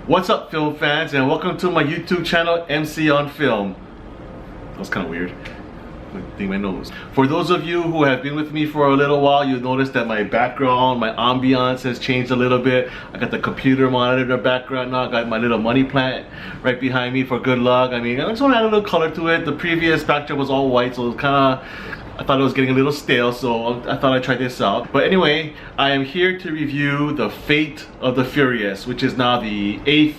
What's up, film fans, and welcome to my YouTube channel, MC on Film. That was kind of weird. Thing my nose. For those of you who have been with me for a little while, you'll notice that my background, my ambiance has changed a little bit. I got the computer monitor in the background now. I got my little money plant right behind me for good luck. I mean, I just want to add a little color to it. The previous backdrop was all white, so it was kind of, I thought it was getting a little stale, so I thought I'd try this out. But anyway, I am here to review The Fate of the Furious, which is now the eighth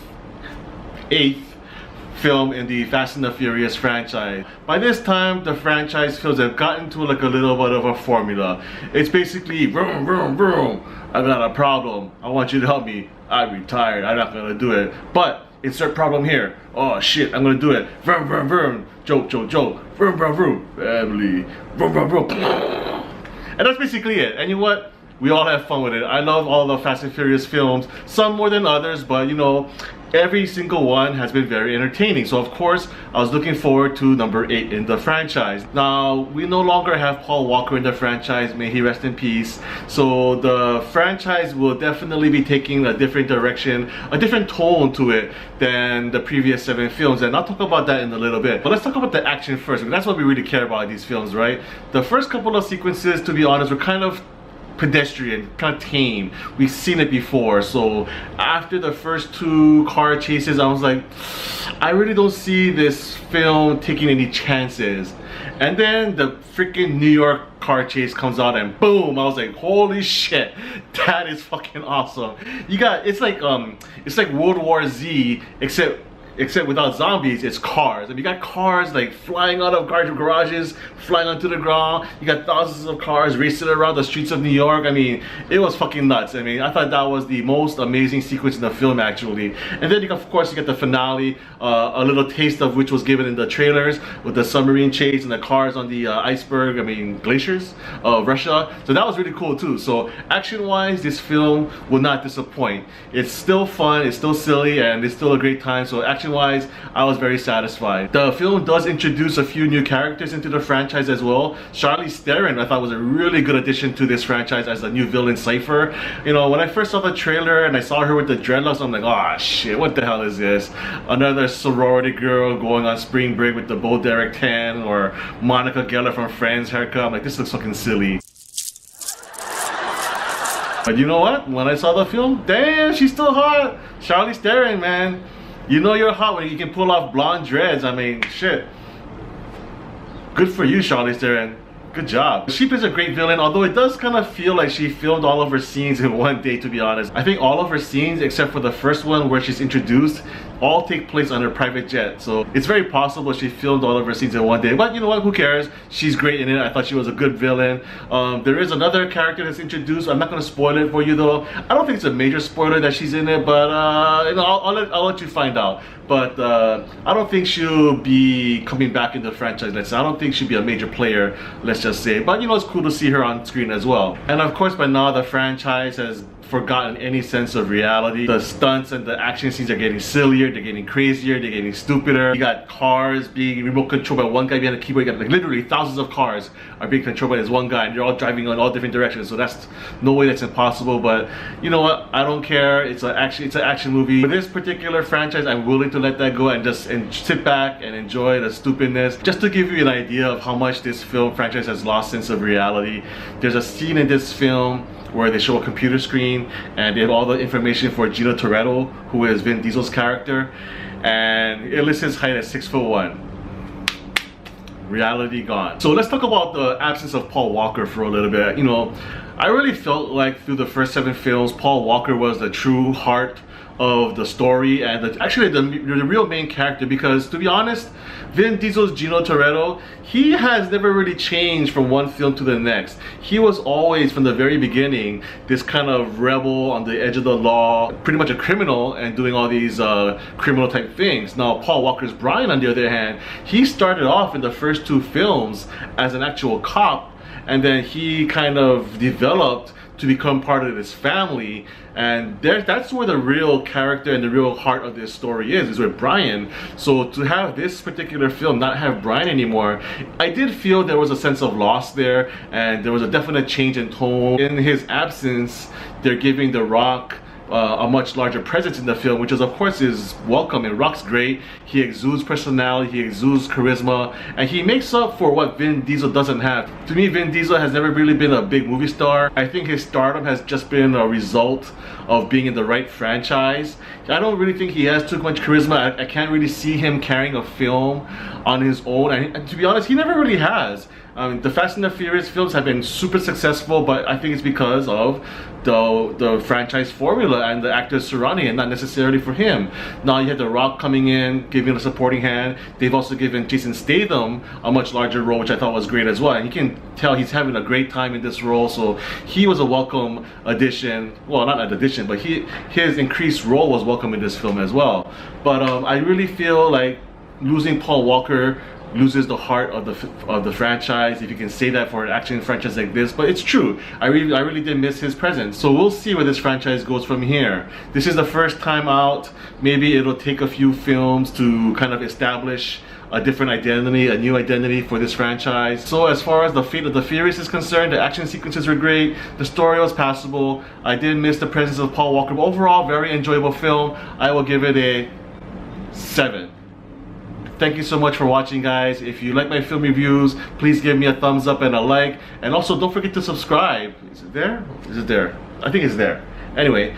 film in the Fast and the Furious franchise. By this time, the franchise films have gotten to like a little bit of a formula. It's basically vroom, vroom, vroom. I've got a problem. I want you to help me. I'm retired. I'm not gonna do it. But insert problem here. Oh shit, I'm gonna do it. Vroom, vroom, vroom. Joke, joke, joke. Vroom, vroom, vroom. Family. Vroom, vroom, vroom. And that's basically it. And you know what? We all have fun with it. I love all the Fast and Furious films, some more than others, but you know, every single one has been very entertaining. So of course, I was looking forward to number 8 in the franchise. Now, we no longer have Paul Walker in the franchise, may he rest in peace. So the franchise will definitely be taking a different direction, a different tone to it than the previous 7 films. And I'll talk about that in a little bit. But let's talk about the action first, because that's what we really care about in these films, right? The first couple of sequences, to be honest, were kind of pedestrian, kind of tame. We've seen it before. So after the first 2 car chases, I was like, I really don't see this film taking any chances. And then the freaking New York car chase comes out and boom, I was like, holy shit, that is fucking awesome. You got, it's like World War Z, except without zombies, it's cars. I mean, you got cars like flying out of garages, flying onto the ground. You got thousands of cars racing around the streets of New York. I mean, it was fucking nuts. I mean, I thought that was the most amazing sequence in the film, actually. And then, of course, you get the finale, a little taste of which was given in the trailers with the submarine chase and the cars on the iceberg, I mean, glaciers of Russia. So that was really cool, too. So action-wise, this film will not disappoint. It's still fun, it's still silly, and it's still a great time. So action-wise, I was very satisfied. The film does introduce a few new characters into the franchise as well. Charlize Theron, I thought, was a really good addition to this franchise as a new villain, Cypher. You know, when I first saw the trailer and I saw her with the dreadlocks, I'm like, oh shit, what the hell is this? Another sorority girl going on spring break with the Bo Derek tan, or Monica Geller from Friends haircut. I'm like, this looks fucking silly. But you know what? When I saw the film, damn, she's still hot. Charlize Theron, man. You know you're hot when you can pull off blonde dreads. I mean, shit. Good for you, Charlize Theron. Good job. She plays a great villain, although it does kind of feel like she filmed all of her scenes in one day, to be honest. I think all of her scenes, except for the first one where she's introduced, all take place on her private jet. So it's very possible she filmed all of her scenes in one day. But you know what, who cares? She's great in it. I thought she was a good villain. There is another character that's introduced. I'm not going to spoil it for you though. I don't think it's a major spoiler that she's in it, but you know, I'll let you find out. But I don't think she'll be coming back in the franchise. I don't think she'll be a major player, let's just say. But you know, it's cool to see her on screen as well. And of course, by now the franchise has forgotten any sense of reality. The stunts and the action scenes are getting sillier, they're getting crazier, they're getting stupider. You got cars being remote controlled by one guy behind the keyboard. You got like literally thousands of cars are being controlled by this one guy, and they're all driving in all different directions. So that's no way that's impossible. But you know what? I don't care. It's an action movie. For this particular franchise, I'm willing to let that go and just sit back and enjoy the stupidness. Just to give you an idea of how much this film franchise has lost sense of reality, there's a scene in this film where they show a computer screen and they have all the information for Gina Toretto, who is Vin Diesel's character, and it lists his height at 6'1". Reality gone. So let's talk about the absence of Paul Walker for a little bit. You know, I really felt like through the first 7 films, Paul Walker was the true heart of the story and actually the real main character, because to be honest, Vin Diesel's Gino Toretto, he has never really changed from one film to the next. He was always, from the very beginning, this kind of rebel on the edge of the law, pretty much a criminal and doing all these criminal type things. Now Paul Walker's Brian, on the other hand, he started off in the first 2 films as an actual cop, and then he kind of developed to become part of this family, and that's where the real character and the real heart of this story is with Brian. So to have this particular film not have Brian anymore, I did feel there was a sense of loss there, and there was a definite change in tone. In his absence, they're giving The Rock a much larger presence in the film, which is of course is welcome. And Rock's great. He exudes personality, he exudes charisma, and he makes up for what Vin Diesel doesn't have. To me, Vin Diesel has never really been a big movie star. I think his stardom has just been a result of being in the right franchise. I don't really think he has too much charisma. I can't really see him carrying a film on his own, and to be honest, he never really has. The Fast and the Furious films have been super successful, but I think it's because of the franchise formula and the actors surrounding it, not necessarily for him. Now you have The Rock coming in, giving a supporting hand. They've also given Jason Statham a much larger role, which I thought was great as well. And you can tell he's having a great time in this role, so he was a welcome addition. Well, not an addition, but his increased role was welcome in this film as well. But I really feel like losing Paul Walker loses the heart of the franchise, if you can say that for an action franchise like this, but it's true. I really did miss his presence. So we'll see where this franchise goes from here. This is the first time out. Maybe it'll take a few films to kind of establish a different identity, a new identity for this franchise. So as far as the Fate of the Furious is concerned, the action sequences were great, the story was passable. I did miss the presence of Paul Walker, but overall, very enjoyable film. I will give it a 7. Thank you so much for watching, guys. If you like my film reviews, please give me a thumbs up and a like. And also, don't forget to subscribe. Is it there? Is it there? I think it's there. Anyway,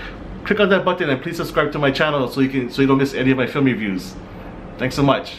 click on that button and please subscribe to my channel so you don't miss any of my film reviews. Thanks so much.